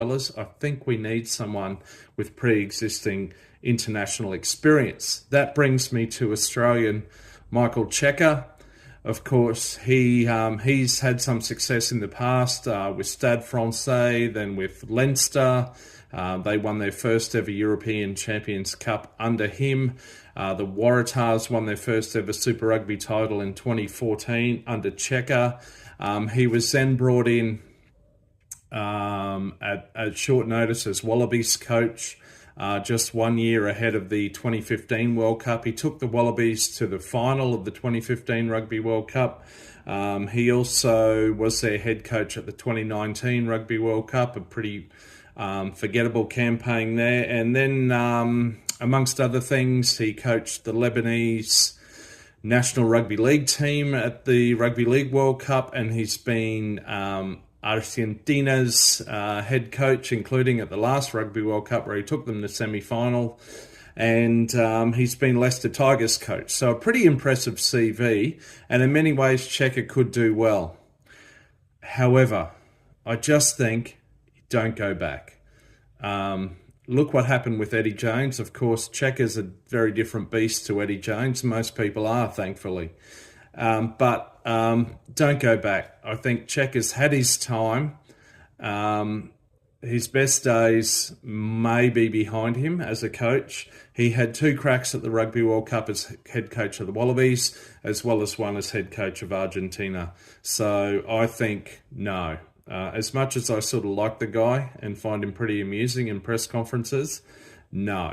I think we need someone with pre-existing international experience. That brings me to Australian Michael Cheika. Of course, he's had some success in the past with Stade Francais, then with Leinster. They won their first ever European Champions Cup under him. The Waratahs won their first ever Super Rugby title in 2014 under Cheika. He was then brought in at short notice as Wallabies coach, just 1 year ahead of the 2015 World Cup. He took the Wallabies to the final of the 2015 Rugby World Cup. He also was their head coach at the 2019 Rugby World Cup, a pretty forgettable campaign there. And then, amongst other things, he coached the Lebanese National Rugby League team at the Rugby League World Cup, and he's been Argentina's head coach, including at the last Rugby World Cup where he took them to semi-final, and he's been Leicester Tigers coach. So a pretty impressive CV, and in many ways Cheika could do well. However, I just think don't go back. Look what happened with Eddie Jones. Of course, Cheika's a very different beast to Eddie Jones. Most people are, thankfully. But don't go back. I think Cheika's had his time. His best days may be behind him as a coach. He had 2 cracks at the Rugby World Cup as head coach of the Wallabies, as well as one as head coach of Argentina. So I think no. As much as I sort of like the guy and find him pretty amusing in press conferences, no.